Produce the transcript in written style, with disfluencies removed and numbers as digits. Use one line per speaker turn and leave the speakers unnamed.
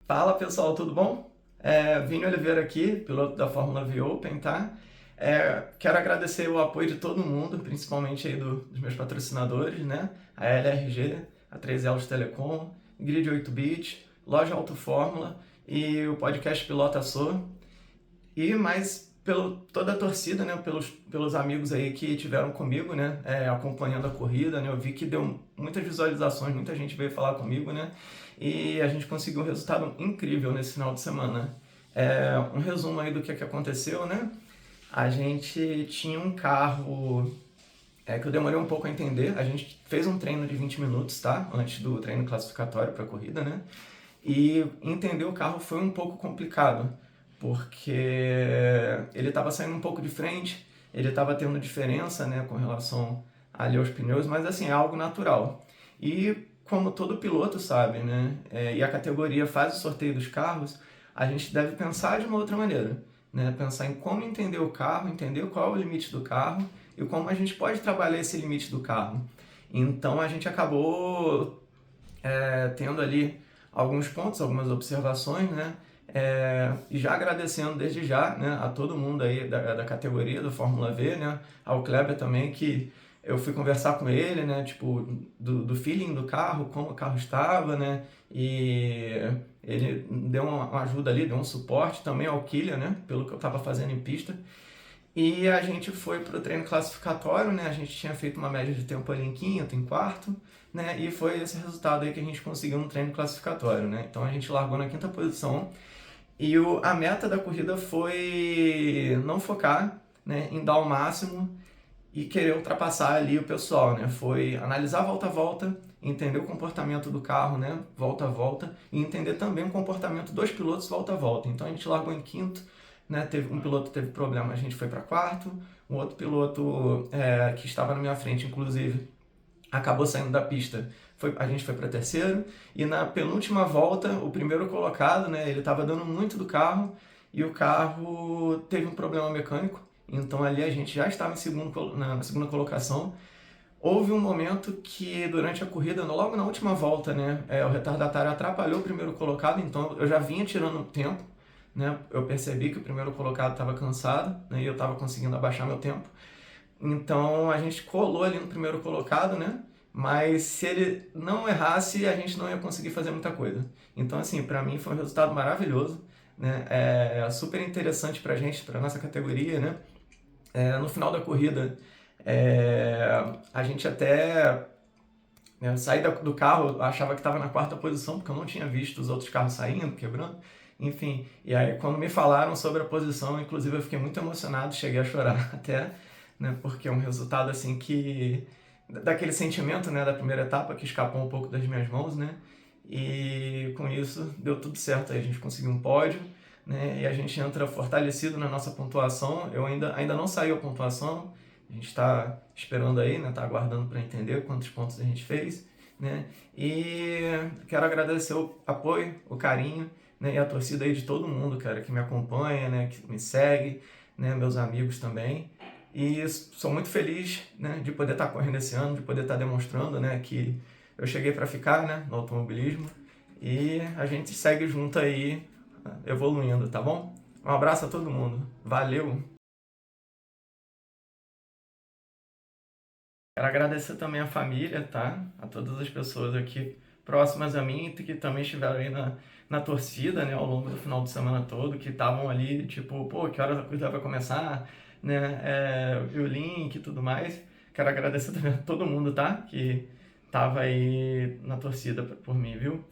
Fala pessoal, tudo bom? Vini Oliveira aqui, piloto da Fórmula V Open, tá? Quero agradecer o apoio de todo mundo, principalmente aí dos meus patrocinadores, né? A LRG, a 3 Elos Telecom, Grid 8-Bit, Loja Auto Fórmula e o podcast Pilota Sou. E mais toda a torcida, né? Pelos amigos aí que tiveram comigo, né? Acompanhando a corrida, né? Eu vi que deu muitas visualizações, muita gente veio falar comigo, né? E a gente conseguiu um resultado incrível nesse final de semana. Um resumo aí do que aconteceu, né? A gente tinha um carro que eu demorei um pouco a entender. A gente fez um treino de 20 minutos, tá? Antes do treino classificatório para a corrida, né? E entender o carro foi um pouco complicado, porque ele estava saindo um pouco de frente, ele estava tendo diferença, né, com relação ali aos pneus, mas assim, é algo natural. E como todo piloto sabe, né, e a categoria faz o sorteio dos carros, a gente deve pensar de uma outra maneira, né, pensar em como entender o carro, entender qual é o limite do carro e como a gente pode trabalhar esse limite do carro. Então a gente acabou tendo ali alguns pontos, algumas observações, né? E já agradecendo desde já, né, a todo mundo aí da categoria do Fórmula V, né? Ao Kleber também, que eu fui conversar com ele, né? Tipo, do feeling do carro, como o carro estava, né? E ele deu uma ajuda ali, deu um suporte também ao Kylian, né? Pelo que eu estava fazendo em pista. E a gente foi para o treino classificatório, né? A gente tinha feito uma média de tempo ali em quinto, em quarto, né? E foi esse resultado aí que a gente conseguiu no treino classificatório, né? Então a gente largou na quinta posição e a meta da corrida foi não focar, né, em dar o máximo e querer ultrapassar ali o pessoal, né? Foi analisar volta a volta, entender o comportamento do carro, né? Volta a volta, e entender também o comportamento dos pilotos volta a volta. Então a gente largou em quinto, né? Um piloto teve problema, a gente foi para quarto, um outro piloto que estava na minha frente, inclusive, acabou saindo da pista. A gente foi para terceiro e na penúltima volta, o primeiro colocado, né? Ele estava dando muito do carro e o carro teve um problema mecânico. Então ali a gente já estava na segunda colocação. Houve um momento que durante a corrida, logo na última volta, né, o retardatário atrapalhou o primeiro colocado, então eu já vinha tirando tempo, né? Eu percebi que o primeiro colocado estava cansado, né, e eu estava conseguindo abaixar meu tempo. Então a gente colou ali no primeiro colocado, né? Mas se ele não errasse, a gente não ia conseguir fazer muita coisa. Então, assim, para mim foi um resultado maravilhoso, né? Super interessante pra gente, pra nossa categoria, né? No final da corrida, a gente até saí do carro, eu achava que estava na quarta posição, porque eu não tinha visto os outros carros saindo, quebrando. Enfim, e aí quando me falaram sobre a posição, inclusive eu fiquei muito emocionado, cheguei a chorar até, né, porque é um resultado assim que daquele sentimento, né, da primeira etapa que escapou um pouco das minhas mãos, né? E com isso deu tudo certo, aí a gente conseguiu um pódio, né? E a gente entra fortalecido na nossa pontuação. Eu ainda não saiu a pontuação. A gente está esperando aí, né? Tá aguardando para entender quantos pontos a gente fez, né? E quero agradecer o apoio, o carinho, né? E a torcida aí de todo mundo, cara, que me acompanha, né? Que me segue, né? Meus amigos também. E sou muito feliz, né? De poder estar correndo esse ano, de poder estar demonstrando, né? Que eu cheguei para ficar, né? No automobilismo. E a gente segue junto aí, evoluindo, tá bom? Um abraço a todo mundo. Valeu! Quero agradecer também a família, tá? A todas as pessoas aqui próximas a mim, que também estiveram aí na torcida, né, ao longo do final de semana todo, que estavam ali, tipo, pô, que horas a corrida vai começar, né? E o link e tudo mais. Quero agradecer também a todo mundo, tá? Que tava aí na torcida por mim, viu?